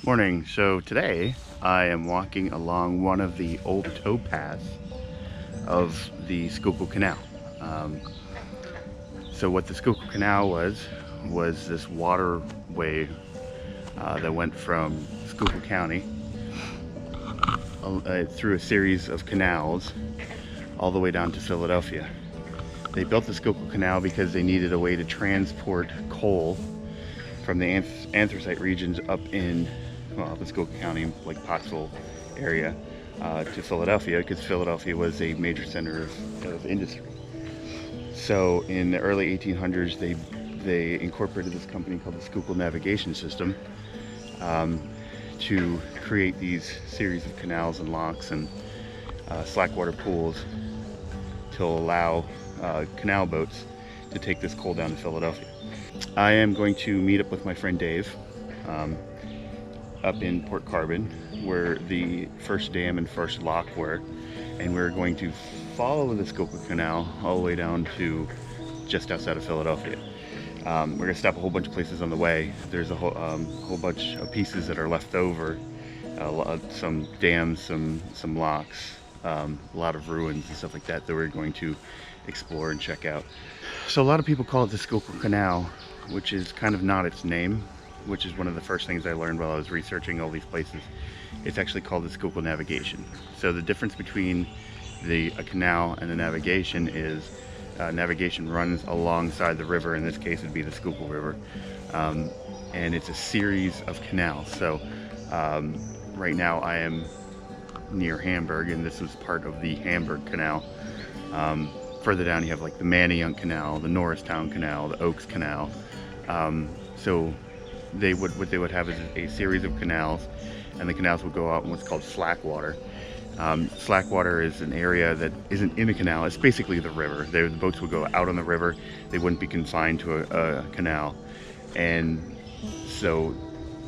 Morning. So today I am walking along one of the old towpaths of the Schuylkill Canal. So what the Schuylkill Canal was this waterway that went from Schuylkill County through a series of canals all the way down to Philadelphia. They built the Schuylkill Canal because they needed a way to transport coal from the anthracite regions up in the Schuylkill County, like Pottsville area, to Philadelphia, because Philadelphia was a major center of industry. So in the early 1800s, they incorporated this company called the Schuylkill Navigation system to create these series of canals and locks and slackwater pools to allow canal boats to take this coal down to Philadelphia. I am going to meet up with my friend Dave up in Port Carbon, where the first dam and first lock were, and we're going to follow the Schuylkill Canal all the way down to just outside of Philadelphia. We're going to stop a whole bunch of places on the way. There's a whole bunch of pieces that are left over, some dams, some locks, a lot of ruins and stuff like that we're going to explore and check out. So a lot of people call it the Schuylkill Canal, which is kind of not its name, which is one of the first things I learned while I was researching all these places. It's actually called the Schuylkill Navigation. So the difference between a canal and a navigation is navigation runs alongside the river. In this case, it'd be the Schuylkill River, and it's a series of canals. So right now I am near Hamburg, and this is part of the Hamburg Canal. Further down you have like the Manayunk Canal, the Norristown Canal, the Oaks Canal. So what they would have is a series of canals, and the canals would go out in what's called slackwater. Slackwater is an area that isn't in a canal. It's basically the river. The boats would go out on the river. They wouldn't be confined to a canal, and so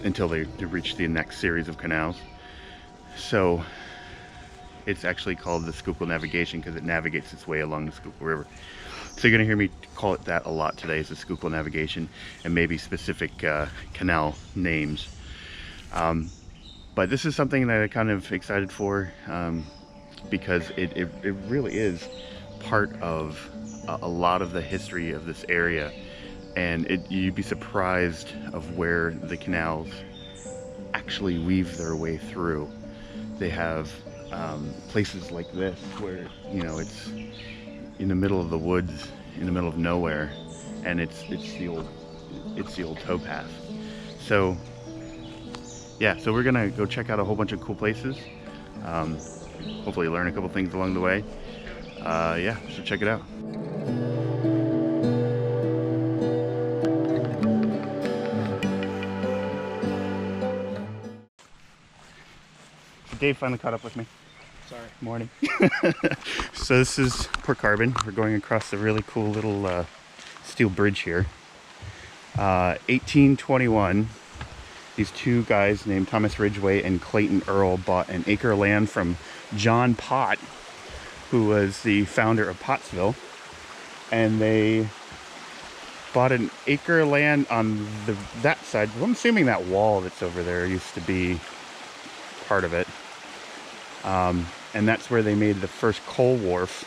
until they reach the next series of canals. So it's actually called the Schuylkill Navigation because it navigates its way along the Schuylkill River. So you're going to hear me call it that a lot today, is the Schuylkill Navigation, and maybe specific canal names. But this is something that I'm kind of excited for, because it really is part of a lot of the history of this area, and you'd be surprised of where the canals actually weave their way through. They have places like this where, you know, it's in the middle of the woods, in the middle of nowhere, and it's the old towpath. So yeah, so we're gonna go check out a whole bunch of cool places, hopefully learn a couple things along the way. Yeah, so check it out. Dave finally caught up with me. Sorry. Morning. So this is Port Carbon. We're going across the really cool little steel bridge here. 1821, these two guys named Thomas Ridgway and Clayton Earl bought an acre of land from John Pott, who was the founder of Pottsville, and they bought an acre of land on that side. I'm assuming that wall that's over there used to be part of it. And that's where they made the first coal wharf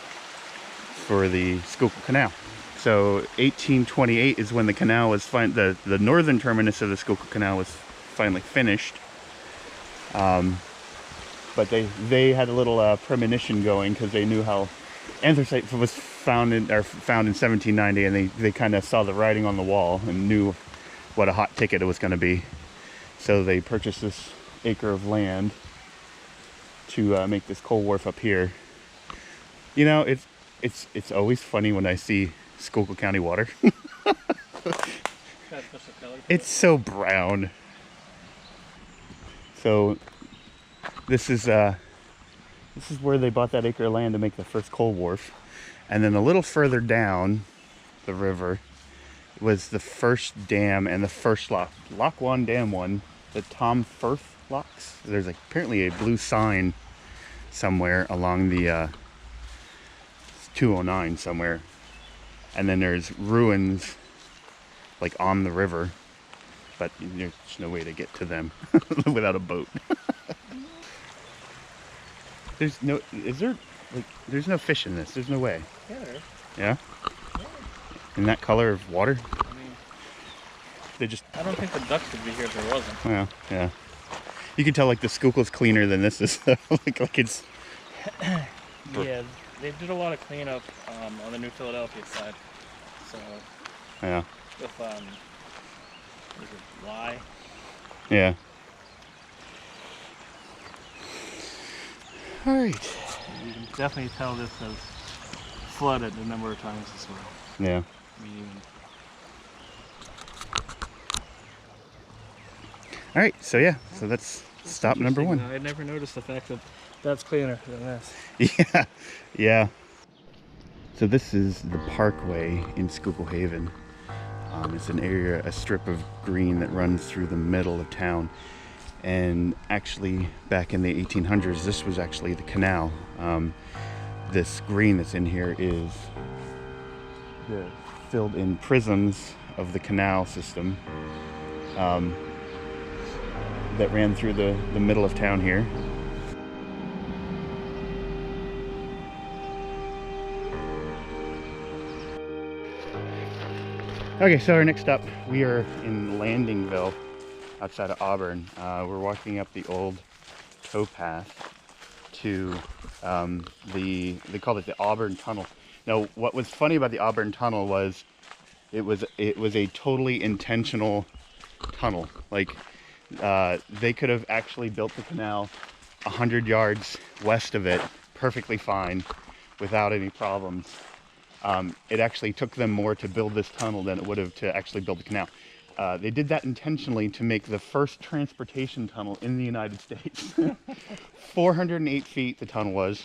for the Schuylkill Canal. So 1828 is when the canal was the northern terminus of the Schuylkill Canal was finally finished. But they had a little premonition going, because they knew how anthracite was found in 1790, and they kind of saw the writing on the wall and knew what a hot ticket it was going to be. So they purchased this acre of land to make this coal wharf up here. You know, it's always funny when I see Schuylkill County water. It's so brown. So this is where they bought that acre of land to make the first coal wharf, and then a little further down the river was the first dam and the first lock. Lock 1, Dam 1, the Tom Firth locks. There's apparently a blue sign somewhere along the 209 somewhere, and then there's ruins like on the river but there's no way to get to them without a boat. There's no, is there, like, there's no fish in this. There's no way. Yeah, there is. Yeah? Yeah. In that color of water? I mean, They just... I don't think the ducks would be here if there wasn't. Yeah, yeah. You can tell like the Schuylkill's cleaner than this is. like it's... Yeah, they did a lot of cleanup on the New Philadelphia side. So, yeah. with, was it lye? Yeah. Alright. You can definitely tell this has flooded a number of times as well. Yeah. I mean, even... Alright, so yeah, so that's stop number 1. I never noticed the fact that that's cleaner than this. Yeah, yeah. So this is the Parkway in Schuylkill Haven. It's an area, a strip of green that runs through the middle of town. And actually, back in the 1800s, this was actually the canal. This green that's in here is the filled in prisms of the canal system that ran through the middle of town here. Okay, so our next stop, we are in Landingville, outside of Auburn. We're walking up the old towpath to they called it the Auburn Tunnel. Now, what was funny about the Auburn Tunnel was it was a totally intentional tunnel. Like they could have actually built the canal 100 yards west of it perfectly fine without any problems. It actually took them more to build this tunnel than it would have to actually build the canal. They did that intentionally to make the first transportation tunnel in the United States. 408 feet the tunnel was.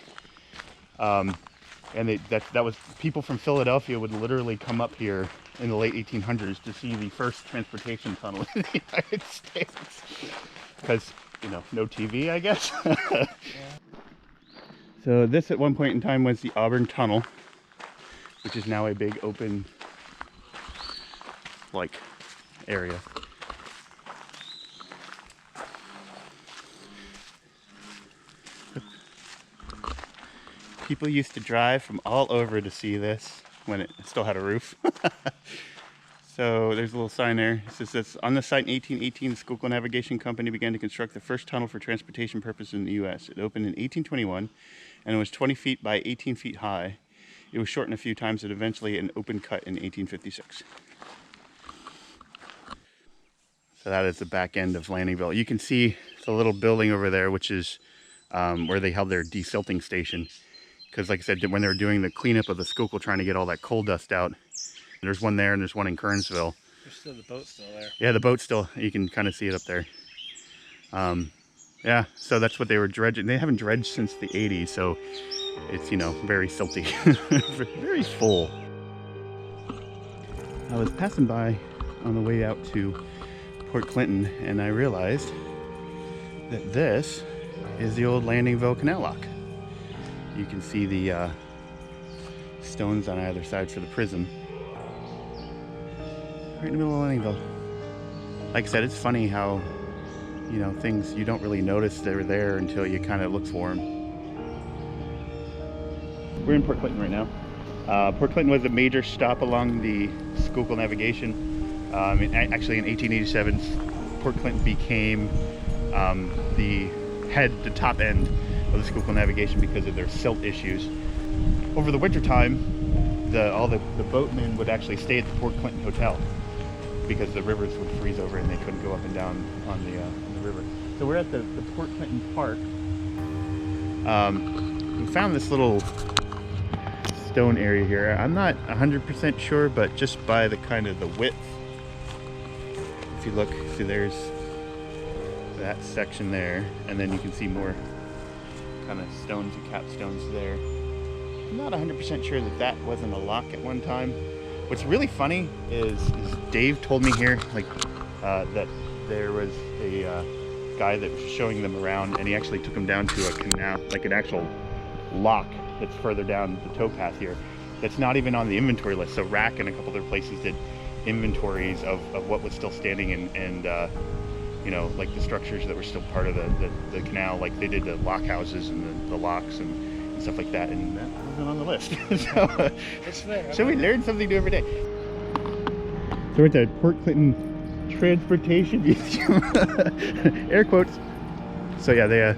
And that was, people from Philadelphia would literally come up here in the late 1800s to see the first transportation tunnel in the United States. Because, you know, no TV, I guess. Yeah. So this at one point in time was the Auburn Tunnel, which is now a big open, like, area. People used to drive from all over to see this when it still had a roof. So there's a little sign there. It says this, on the site in 1818, the Schuylkill Navigation Company began to construct the first tunnel for transportation purposes in the U.S. It opened in 1821 and it was 20 feet by 18 feet high. It was shortened a few times and eventually an open cut in 1856. So that is the back end of Landingville. You can see the little building over there, which is where they held their desilting station. Because like I said, when they were doing the cleanup of the Schuylkill, trying to get all that coal dust out, there's one there and there's one in Kernsville. There's still the boat still there. Yeah, the boat still, you can kind of see it up there. Yeah, so that's what they were dredging. They haven't dredged since the 80s, so it's, you know, very silty, very full. I was passing by on the way out to Port Clinton and I realized that this is the old Landingville Canal Lock. You can see the stones on either side for the prism. Right in the middle of Landingville. Like I said, it's funny how, you know, things you don't really notice they're there until you kind of look for them. We're in Port Clinton right now. Port Clinton was a major stop along the Schuylkill Navigation. Actually in 1887, Port Clinton became the top end of the Schuylkill Navigation because of their silt issues. Over the winter time, all the boatmen would actually stay at the Port Clinton Hotel because the rivers would freeze over and they couldn't go up and down on the river. So we're at the Port Clinton Park. We found this little stone area here. I'm not 100% sure, but just by the kind of the width, if you look, see there's that section there, and then you can see more kind of stones and capstones there. I'm not 100% sure that wasn't a lock at one time. What's really funny is Dave told me here, like, that there was a guy that was showing them around, and he actually took them down to a canal, like an actual lock that's further down the towpath here. That's not even on the inventory list. So Rack and a couple other places did. inventories of what was still standing and you know, like the structures that were still part of the canal. Like they did the lock houses and the locks and stuff like that, and that wasn't on the list. So, so we learn something new every day. So we're at the Port Clinton Transportation Museum, air quotes. So yeah, they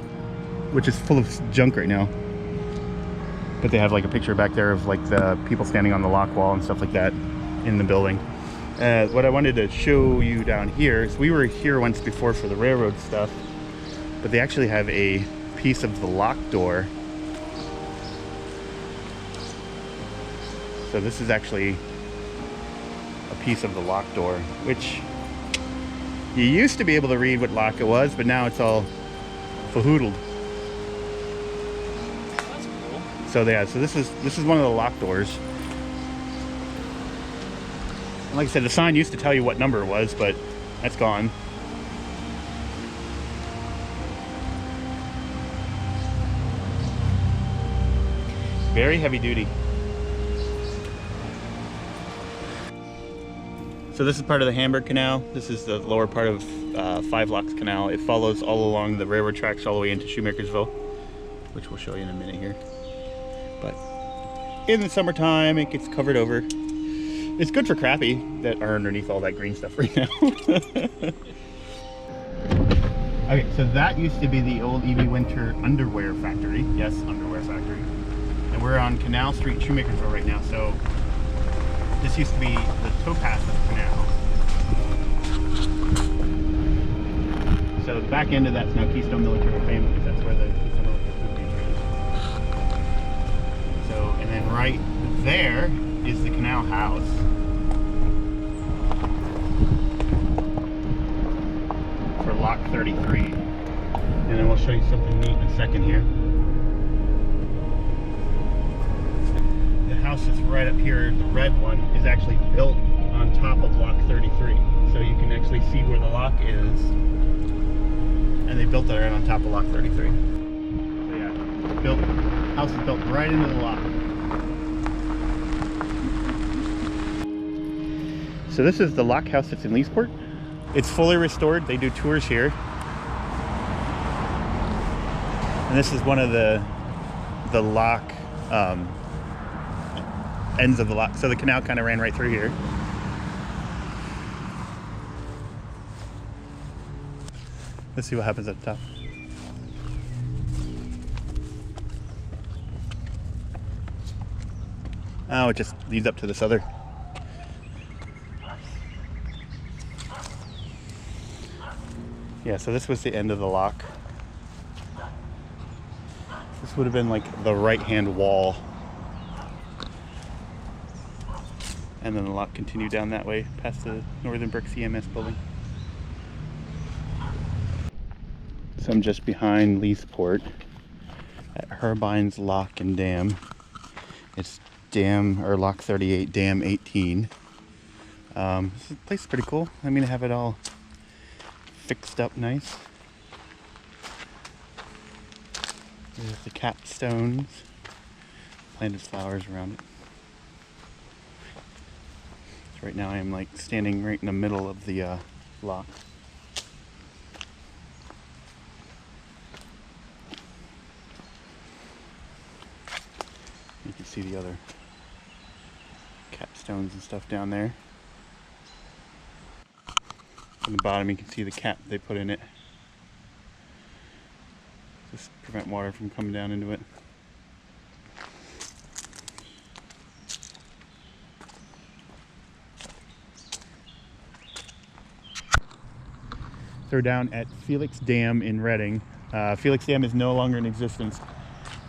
which is full of junk right now, but they have like a picture back there of like the people standing on the lock wall and stuff like that in the building. What I wanted to show you down here is we were here once before for the railroad stuff, but they actually have a piece of the lock door. So this is actually a piece of the lock door, which you used to be able to read what lock it was, but now it's all fahoodled. That's cool. So yeah, so this is one of the lock doors. And like I said, the sign used to tell you what number it was, but that's gone. Very heavy duty. So this is part of the Hamburg Canal. This is the lower part of Five Locks Canal. It follows all along the railroad tracks all the way into Shoemakersville, which we'll show you in a minute here. But in the summertime, it gets covered over. It's good for crappie that are underneath all that green stuff right now. Okay, so that used to be the old E.B. Winter underwear factory. Yes, underwear factory. And we're on Canal Street, Shoemakersville right now. So this used to be the towpath of the canal. So the back end of that's now Keystone Military Family, because that's where the Keystone Military Food Pantry is. So, and then right there is the canal house. For Lock 33. And then we'll show you something neat in a second here. The house that's right up here, the red one, is actually built on top of Lock 33. So you can actually see where the lock is. And they built it right on top of Lock 33. So yeah, house is built right into the lock. So this is the lock house that's in Leesport. It's fully restored. They do tours here. And this is one of the lock ends of the lock. So the canal kind of ran right through here. Let's see what happens at the top. Oh, it just leads up to this other. Yeah, so this was the end of the lock. This would have been like the right-hand wall. And then the lock continued down that way past the Northern Brick CMS building. So I'm just behind Leesport at Herbine's Lock and Dam. It's Dam, or Lock 38, Dam 18. This place is pretty cool. I mean, I have it all fixed up nice. There's the capstones. Planted flowers around it. So right now I am like standing right in the middle of the lock. You can see the other capstones and stuff down there. On the bottom you can see the cap they put in it. Just prevent water from coming down into it. So we're down at Felix Dam in Reading. Felix Dam is no longer in existence,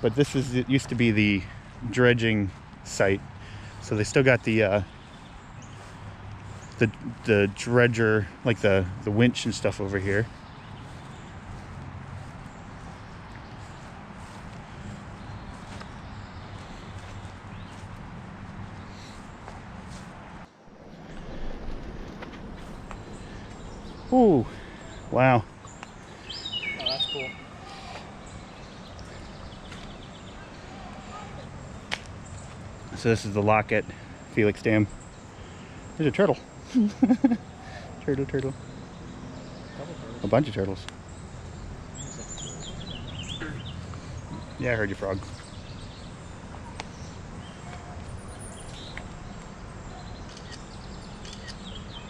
but it used to be the dredging site. So they still got the dredger, like the winch and stuff over here. Ooh, wow. Oh, that's cool. So this is the lock at Felix Dam. There's a turtle. Turtle, turtle. Couple turtles. A bunch of turtles. Yeah, I heard you, frog.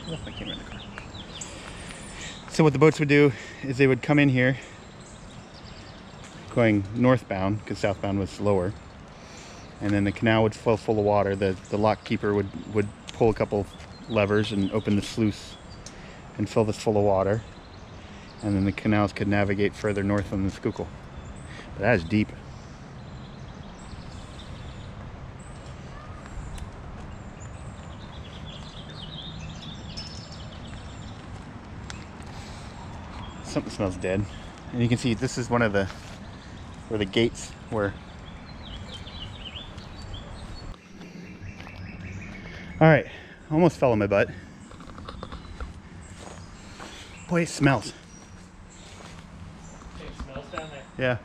I left my camera in the car. So what the boats would do is they would come in here going northbound because southbound was lower, and then the canal would flow full of water. The lock keeper would pull a couple levers and open the sluice and fill this full of water, and then the canals could navigate further north on the Schuylkill. But that is deep. Something smells dead. And you can see this is one of the where the gates were. All right, almost fell on my butt. Boy, it smells. It smells down there. Yeah.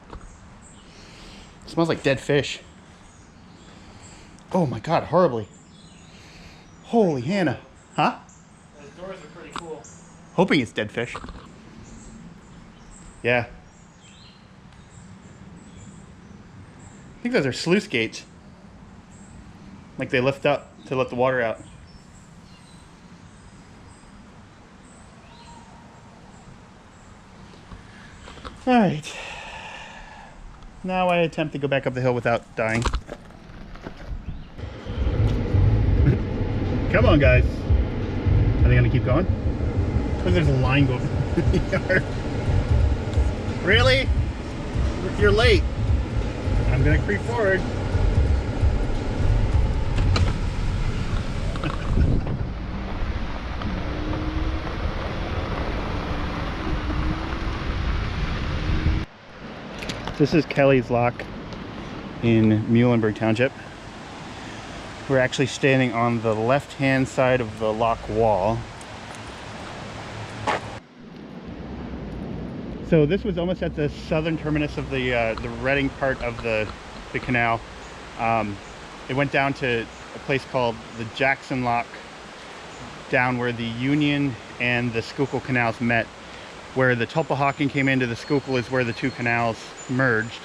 It smells like dead fish. Oh my God, horribly. Holy Hannah. Huh? Those doors are pretty cool. Hoping it's dead fish. Yeah. I think those are sluice gates. Like they lift up to let the water out. All right. Now I attempt to go back up the hill without dying. Come on, guys. Are they gonna keep going? Because there's a line going through the yard. Really? You're late. I'm gonna creep forward. This is Kelly's Lock in Muhlenberg Township. We're actually standing on the left-hand side of the lock wall. So this was almost at the southern terminus of the Reading part of the canal. It went down to a place called the Jackson Lock, down where the Union and the Schuylkill canals met. Where the Tulpahawken came into the Schuylkill is where the two canals merged,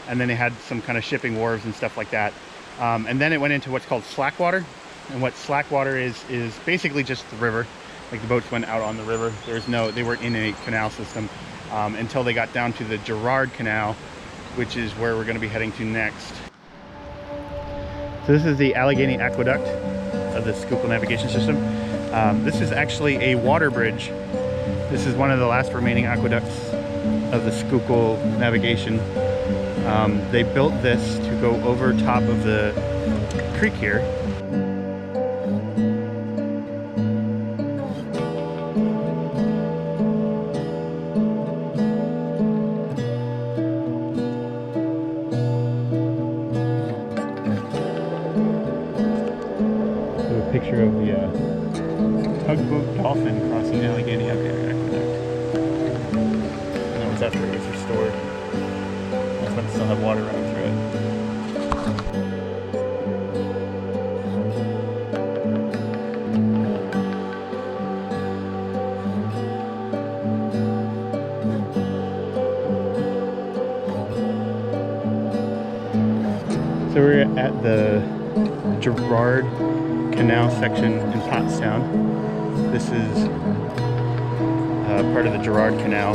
and then they had some kind of shipping wharves and stuff like that. And then it went into what's called slackwater, and what slackwater is basically just the river. Like the boats went out on the river. They weren't in a canal system until they got down to the Girard Canal, which is where we're going to be heading to next. So this is the Allegheny Aqueduct of the Schuylkill Navigation System. This is actually a water bridge. This is one of the last remaining aqueducts of the Schuylkill Navigation. They built this to go over top of the creek here. A picture of the tugboat dolphin crossing the Allegheny Aqueduct. And that was after it was restored. That's when it still had water running through it. So we're at the Girard Canal section in Pottstown. This is part of the Girard Canal.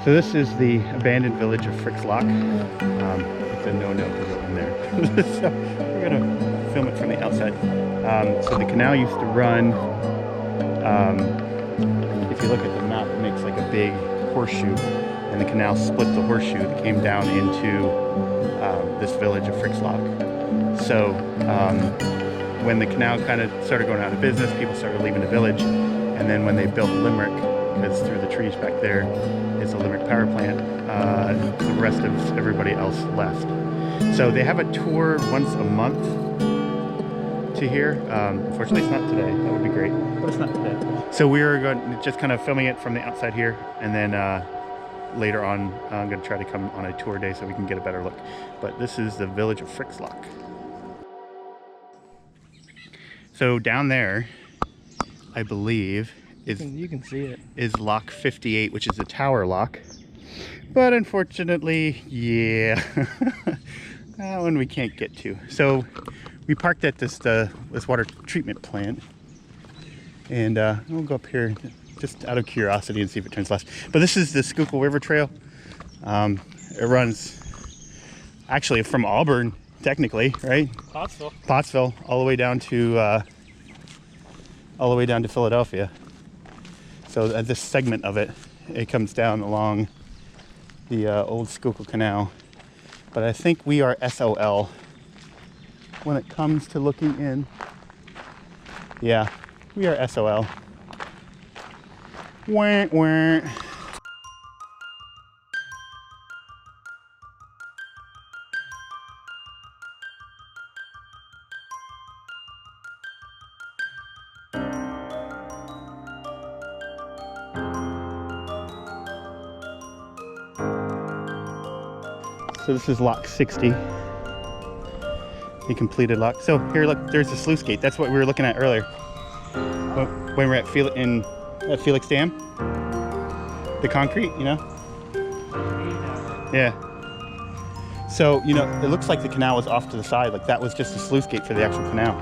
So this is the abandoned village of Frick's Lock. It's a no-no to go in there. So we're gonna film it from the outside. So the canal used to run, if you look at the map, it makes like a big horseshoe, and the canal split the horseshoe that came down into this village of Frick's Lock. So when the canal kind of started going out of business, people started leaving the village, and then when they built Limerick, because through the trees back there is a Limerick power plant. The rest of everybody else left. So they have a tour once a month to here. Unfortunately, it's not today. That would be great, but it's not today. So we are going just kind of filming it from the outside here, and then later on, I'm going to try to come on a tour day so we can get a better look. But this is the village of Frixlock. So down there, I believe, You can see it. is lock 58, which is the tower lock. But unfortunately, yeah, that one we can't get to. So we parked at this water treatment plant, and we'll go up here just out of curiosity and see if it turns left. But this is the Schuylkill River Trail. It runs actually from Auburn, technically, right? Pottsville, all the way down to Philadelphia. So this segment of it, it comes down along the old Schuylkill Canal. But I think we are SOL when it comes to looking in. Yeah, we are SOL. Wah, wah. So this is lock 60, the completed lock. So here, look, there's the sluice gate. That's what we were looking at earlier when we were at Felix Dam. The concrete, you know? Yeah. So, you know, it looks like the canal was off to the side. Like that was just a sluice gate for the actual canal.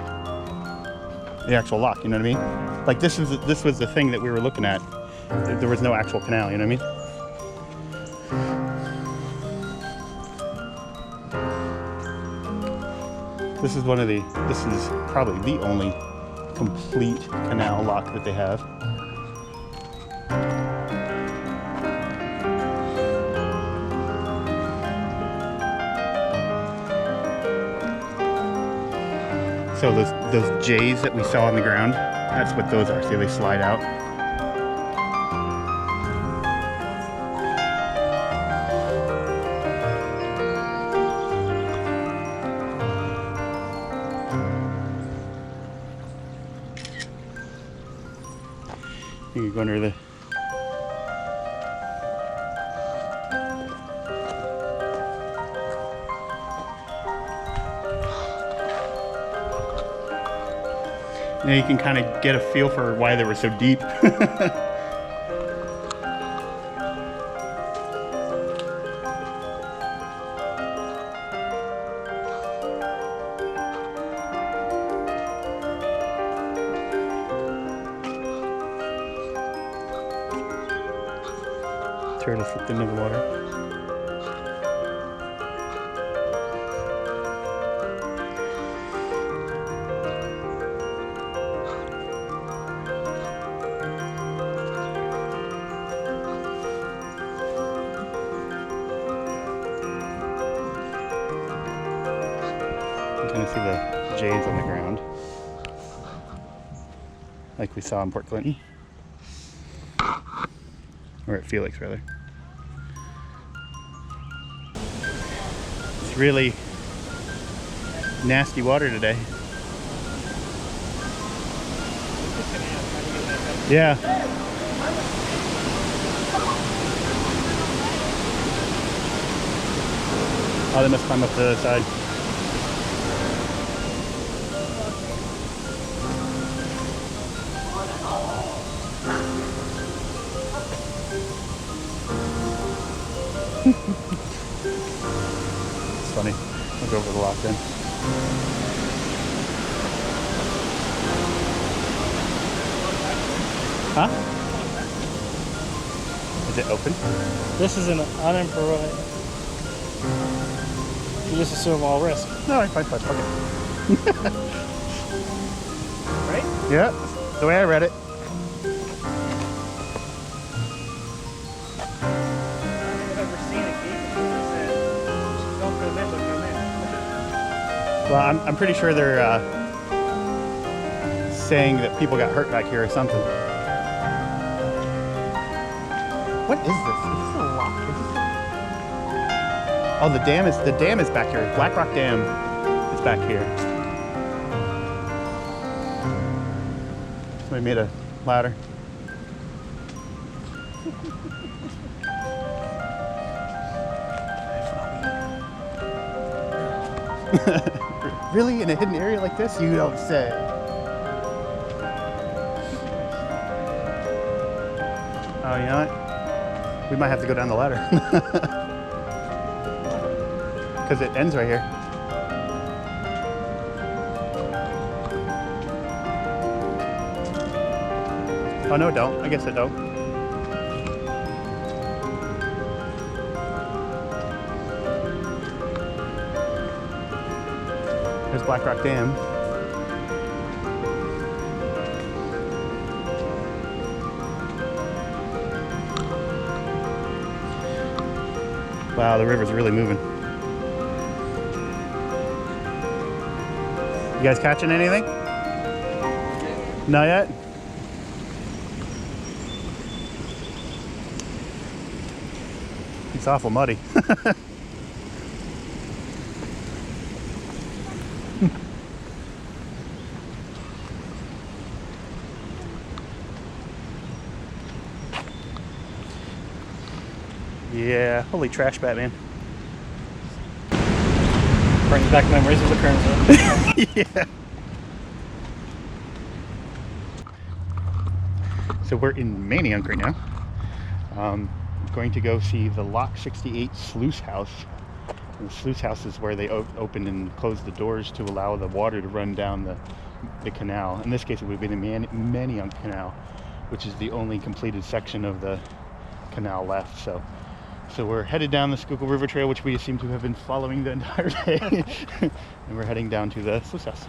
The actual lock, you know what I mean? Like this was the thing that we were looking at. There was no actual canal, you know what I mean? This is probably the only complete canal lock that they have. So those J's that we saw on the ground, that's what those are. See, they slide out. You can go under the... Now you can kind of get a feel for why they were so deep. Turtle slipped into the water. You can kind of see the J's on the ground, like we saw in Port Clinton. Or at Felix, rather. It's really nasty water today. Yeah. Oh, they must climb up to the other side. It's funny. I'll go over the lock then. Huh? Is it open? This is an unimproved. You just assume all risk. No, fine, fuck it. Right? Yeah, the way I read it. Well, I'm pretty sure they're saying that people got hurt back here or something. What is this? Is this a lock? Oh, the dam is back here. Black Rock Dam is back here. Somebody made a ladder. Really? In a hidden area like this? You don't say. Oh, you know what? We might have to go down the ladder. Because it ends right here. Oh, no, it don't. I guess it don't. There's Black Rock Dam. Wow, the river's really moving. You guys catching anything? Not yet? It's awful muddy. Yeah, holy trash, Batman. Brings back memories of the current. Yeah. So we're in Manayunk right now. Going to go see the Lock 68 sluice house. And the sluice house is where they open and close the doors to allow the water to run down the canal. In this case, it would be the Manayunk Canal, which is the only completed section of the canal left. So we're headed down the Schuylkill River Trail, which we seem to have been following the entire day. And we're heading down to the sluice house.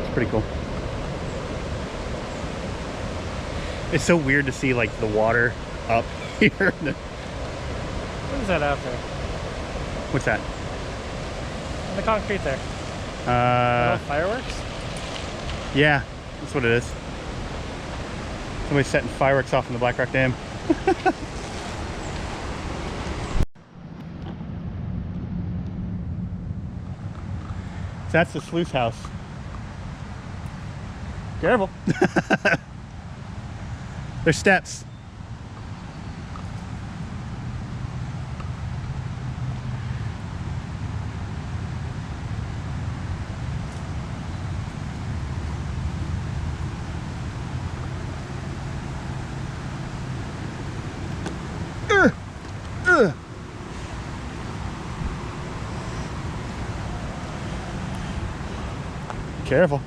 It's pretty cool. It's so weird to see like the water up here. What is that out there? What's that? On the concrete there. Fireworks? Yeah, that's what it is. Somebody's setting fireworks off in the Black Rock Dam. So that's the sluice house. Careful. There's steps. Careful.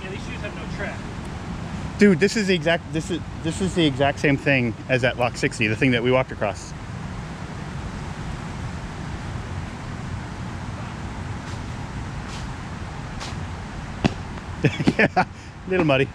Yeah, these shoes have no tread. Dude, this is the exact same thing as at Lock 60, the thing that we walked across. Yeah, a little muddy.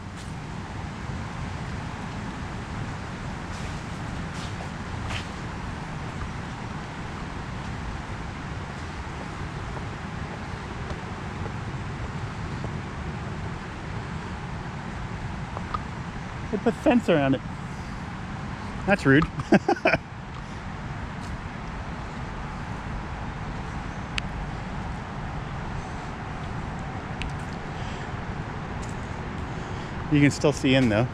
They put fence around it. That's rude. You can still see in though.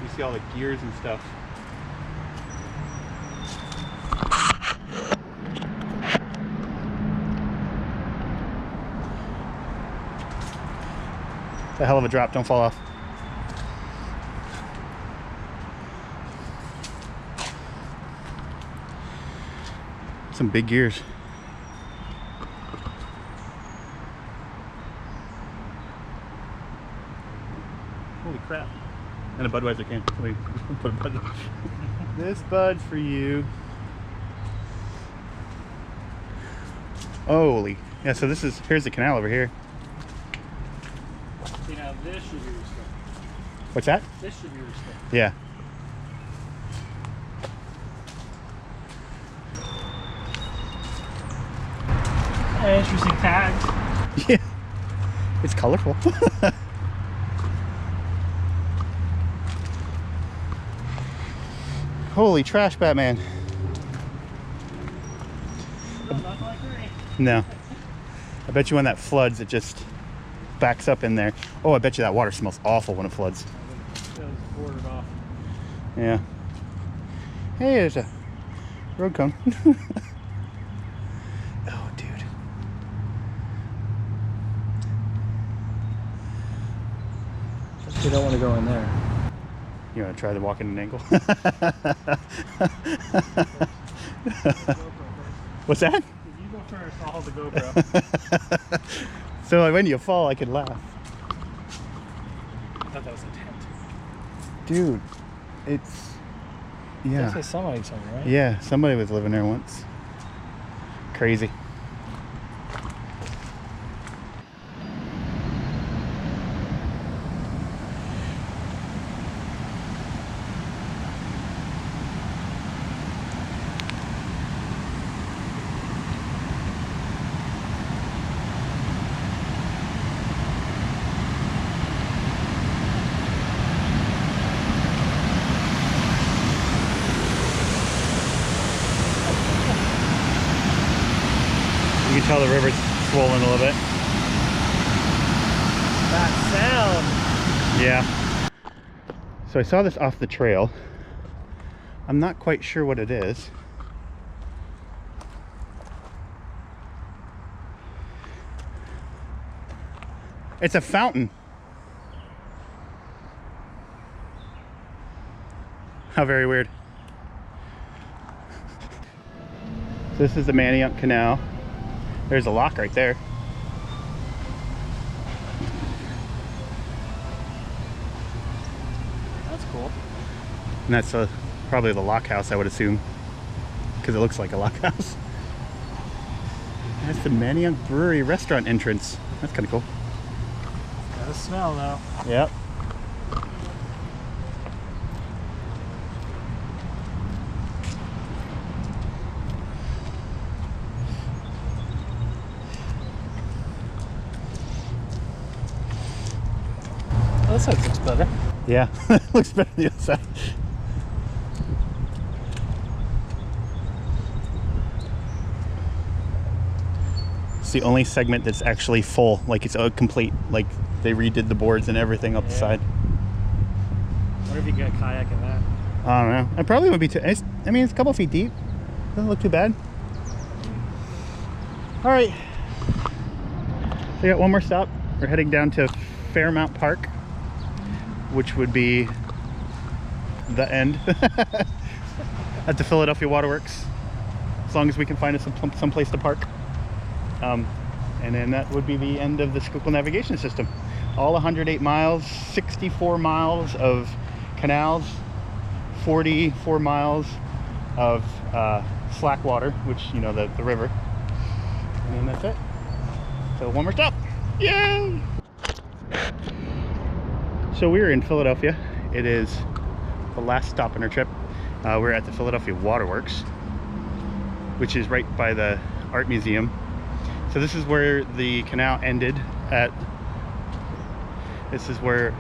You see all the gears and stuff. It's a hell of a drop, don't fall off. Some big gears. Holy crap. And a Budweiser can. Wait, put a Bud. This Bud's for you. Holy. Yeah, so here's the canal over here. See, now this should be restricted. What's that? This should be restricted. Yeah. Interesting tags. Yeah, it's colorful. Holy trash, Batman. Not like rain. No. I bet you when that floods, it just backs up in there. Oh, I bet you that water smells awful when it floods. It was boarded off. Yeah. Hey, there's a road cone. Oh, dude. You don't want to go in there. You want to try the walking at an angle? What's that? You go first, I'll hold the GoPro. So when you fall, I could laugh. I thought that was a tent. Dude, it's... Yeah. Looks like somebody somewhere, right? Yeah, somebody was living there once. Crazy. You can tell the river's swollen a little bit. That sound. Yeah. So I saw this off the trail. I'm not quite sure what it is. It's a fountain. How very weird. This is the Manayunk Canal. There's a lock right there. That's cool. And that's probably the lock house, I would assume, because it looks like a lock house. That's the Manayunk Brewery restaurant entrance. That's kind of cool. Got a smell though. Yep. Oh, this side looks better. Yeah, looks better than the other side. It's the only segment that's actually full, like it's complete. Like they redid the boards and everything up the side. What if you get a kayak in that? I don't know. I probably would be too. I mean, it's a couple feet deep. Doesn't look too bad. All right. We got one more stop. We're heading down to Fairmount Park, which would be the end at the Philadelphia Waterworks, as long as we can find us some place to park. And then that would be the end of the Schuylkill Navigation system. All 108 miles, 64 miles of canals, 44 miles of slack water, which, you know, the river. And then that's it. So one more stop. Yay! So we're in Philadelphia. It is the last stop in our trip. We're at the Philadelphia Waterworks, which is right by the art museum. So this is where the canal ended at. This is where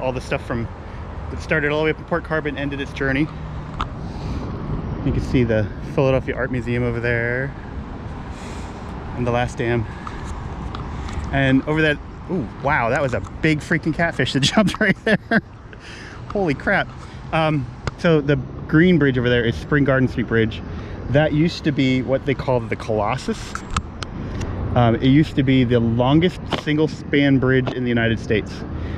all the stuff from it started all the way up in Port Carbon, ended its journey. You can see the Philadelphia Art Museum over there and the last dam. And over that, ooh, wow, that was a big freaking catfish that jumped right there. Holy crap. So the green bridge over there is Spring Garden Street Bridge. That used to be what they called the Colossus. It used to be the longest single span bridge in the United States.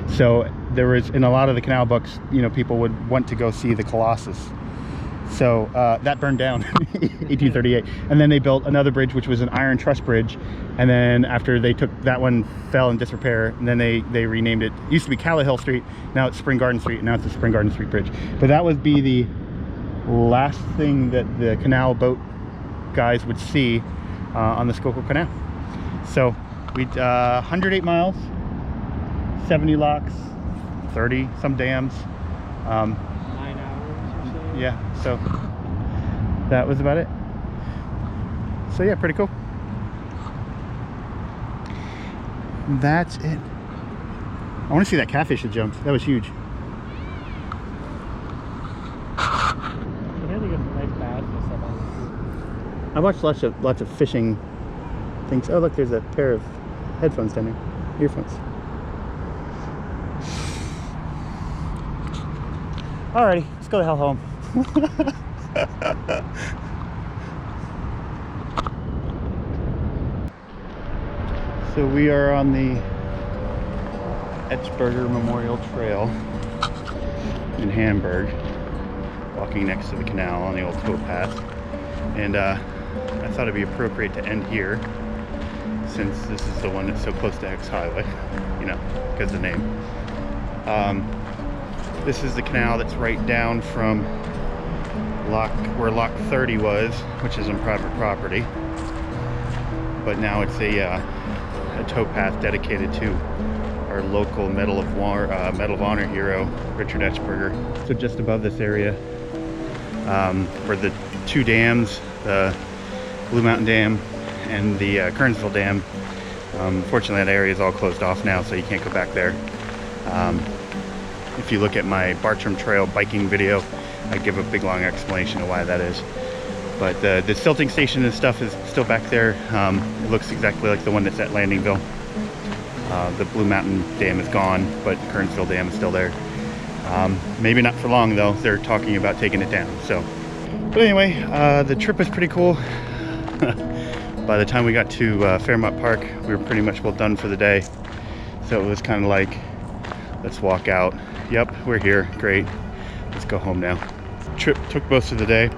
So there was, in a lot of the canal books, you know, people would want to go see the Colossus. So that burned down in 1838. And then they built another bridge, which was an iron truss bridge. And then after they took that one, fell in disrepair, and then they renamed it. It used to be Callowhill Street, now it's Spring Garden Street, and now it's the Spring Garden Street Bridge. But that would be the last thing that the canal boat guys would see on the Schuylkill Canal. So we 108 miles, 70 locks, 30 some dams. 9 hours or so. Yeah, so that was about it. So yeah, pretty cool. that's it. I want to see that catfish that jumped. That was huge. Here they get some nice bass and stuff on this. I watched lots of fishing things. Oh look, there's a pair of headphones down there. Earphones. Alrighty, let's go the hell home. So we are on the Etzberger Memorial Trail in Hamburg, walking next to the canal on the old towpath, and I thought it'd be appropriate to end here since this is the one that's so close to Highway, you know, because of the name. This is the canal that's right down from where Lock 30 was, which is on private property, but now it's a towpath dedicated to our local Medal of Honor hero, Richard Etzberger. So just above this area, where the two dams, the Blue Mountain Dam and the Kernsville Dam, fortunately that area is all closed off now, so you can't go back there. If you look at my Bartram Trail biking video, I give a big long explanation of why that is. But the silting station and stuff is still back there. It looks exactly like the one that's at Landingville. The Blue Mountain Dam is gone, but Kernsville Dam is still there. Maybe not for long though. They're talking about taking it down. So, but anyway, the trip was pretty cool. By the time we got to Fairmont Park, we were pretty much well done for the day. So it was kind of like, let's walk out. Yep, we're here. Great. Let's go home now. Trip took most of the day.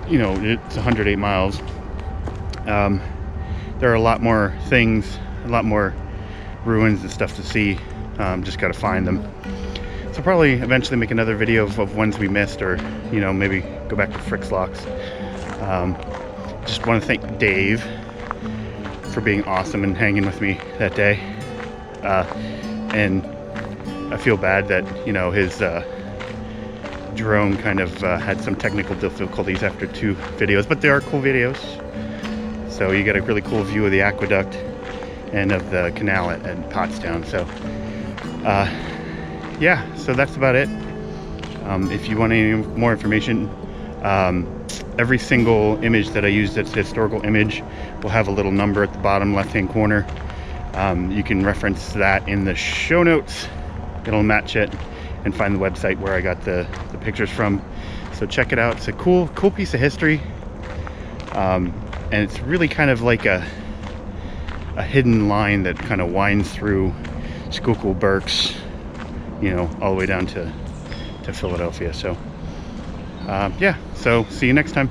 You know, it's 108 miles. There are a lot more things, a lot more ruins and stuff to see. Just got to find them. So probably eventually make another video of ones we missed, or you know, maybe go back to Frick's Locks. Just want to thank Dave for being awesome and hanging with me that day. And I feel bad that, you know, his drone kind of had some technical difficulties after 2 videos, but they are cool videos. So you get a really cool view of the aqueduct and of the canal at Pottstown. So yeah, so that's about it. If you want any more information, every single image that I used that's a historical image will have a little number at the bottom left hand corner. You can reference that in the show notes. It'll match it, and find the website where I got the pictures from. So check it out. It's a cool piece of history, and it's really kind of like a hidden line that kind of winds through Schuylkill, Berks, you know, all the way down to Philadelphia. So yeah, so see you next time.